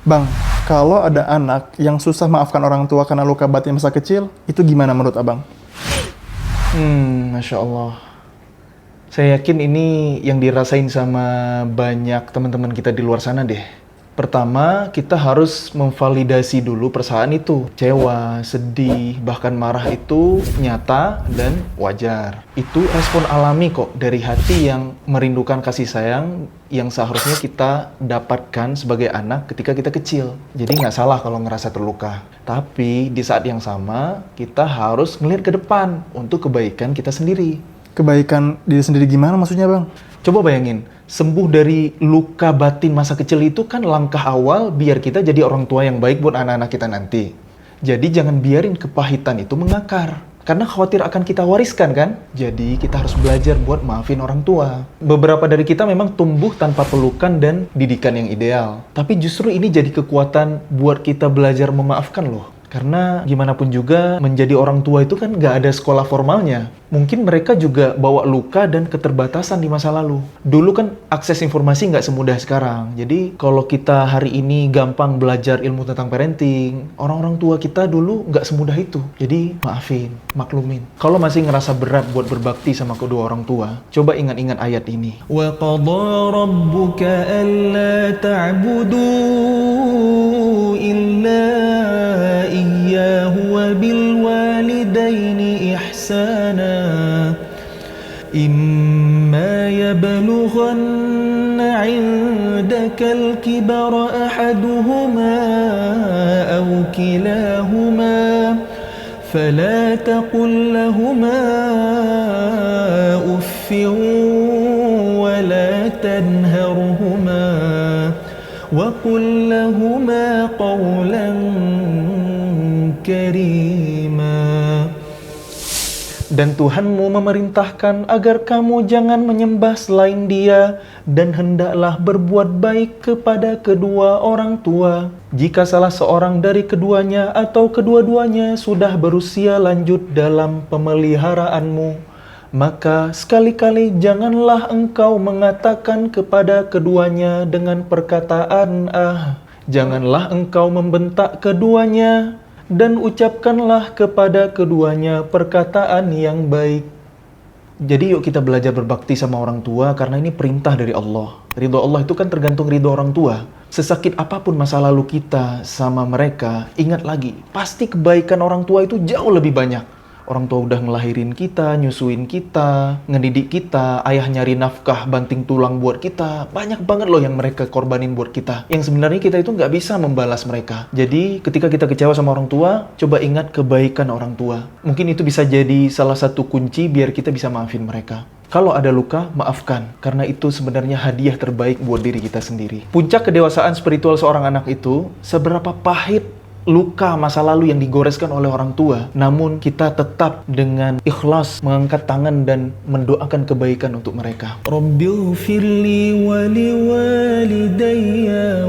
Bang, kalau ada anak yang susah maafkan orang tua karena luka batin masa kecil, itu gimana menurut abang? Masya Allah. Saya yakin ini yang dirasain sama banyak teman-teman kita di luar sana deh. Pertama, kita harus memvalidasi dulu perasaan itu. Kecewa, sedih, bahkan marah itu nyata dan wajar. Itu respon alami kok dari hati yang merindukan kasih sayang yang seharusnya kita dapatkan sebagai anak ketika kita kecil. Jadi nggak salah kalau ngerasa terluka. Tapi di saat yang sama, kita harus ngelihat ke depan untuk kebaikan kita sendiri. Kebaikan diri sendiri gimana maksudnya, Bang? Coba bayangin, sembuh dari luka batin masa kecil itu kan langkah awal biar kita jadi orang tua yang baik buat anak-anak kita nanti. Jadi jangan biarin kepahitan itu mengakar. Karena khawatir akan kita wariskan kan? Jadi kita harus belajar buat maafin orang tua. Beberapa dari kita memang tumbuh tanpa pelukan dan didikan yang ideal. Tapi justru ini jadi kekuatan buat kita belajar memaafkan loh. Karena gimana pun juga menjadi orang tua itu kan nggak ada sekolah formalnya. Mungkin mereka juga bawa luka dan keterbatasan di masa lalu. Dulu kan akses informasi nggak semudah sekarang. Jadi kalau kita hari ini gampang belajar ilmu tentang parenting, orang-orang tua kita dulu nggak semudah itu. Jadi maafin, maklumin. Kalau masih ngerasa berat buat berbakti sama kedua orang tua, coba ingat-ingat ayat ini. وَقَضَى رَبُّكَ أَلَّا تَعْبُدُوا إِلَّا إِيَّاهُ وَبِالْوَالِدَيْنِ إِحْسَانًا إِمَّا يَبْلُغَنَّ عِندَكَ الْكِبَرَ أَحَدُهُمَا أَوْ كِلَاهُمَا فَلَا تَقُل لَّهُمَا أُفٍّ وَلَا تَنْهَرْهُمَا وَقُل لَّهُمَا قَوْلًا كَرِيمًا. Dan Tuhanmu memerintahkan agar kamu jangan menyembah selain Dia dan hendaklah berbuat baik kepada kedua orang tua. Jika salah seorang dari keduanya atau kedua-duanya sudah berusia lanjut dalam pemeliharaanmu, maka sekali-kali janganlah engkau mengatakan kepada keduanya dengan perkataan "ah". Janganlah engkau membentak keduanya, dan ucapkanlah kepada keduanya perkataan yang baik. Jadi yuk kita belajar berbakti sama orang tua karena ini perintah dari Allah. Ridho Allah itu kan tergantung ridho orang tua. Sesakit apapun masa lalu kita sama mereka, ingat lagi, pasti kebaikan orang tua itu jauh lebih banyak. Orang tua udah ngelahirin kita, nyusuin kita, ngedidik kita, ayah nyari nafkah, banting tulang buat kita. Banyak banget loh yang mereka korbanin buat kita. Yang sebenarnya kita itu nggak bisa membalas mereka. Jadi ketika kita kecewa sama orang tua, coba ingat kebaikan orang tua. Mungkin itu bisa jadi salah satu kunci biar kita bisa maafin mereka. Kalau ada luka, maafkan. Karena itu sebenarnya hadiah terbaik buat diri kita sendiri. Puncak kedewasaan spiritual seorang anak itu, seberapa pahit luka masa lalu yang digoreskan oleh orang tua, namun kita tetap dengan ikhlas mengangkat tangan dan mendoakan kebaikan untuk mereka. رب اغفر لي ولوالدي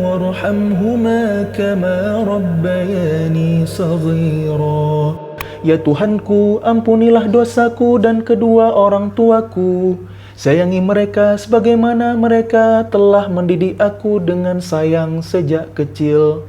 وارحمهما كما ربياني صغيرا. Ya Tuhanku, ampunilah dosaku dan kedua orang tuaku. Sayangi mereka sebagaimana mereka telah mendidik aku dengan sayang sejak kecil.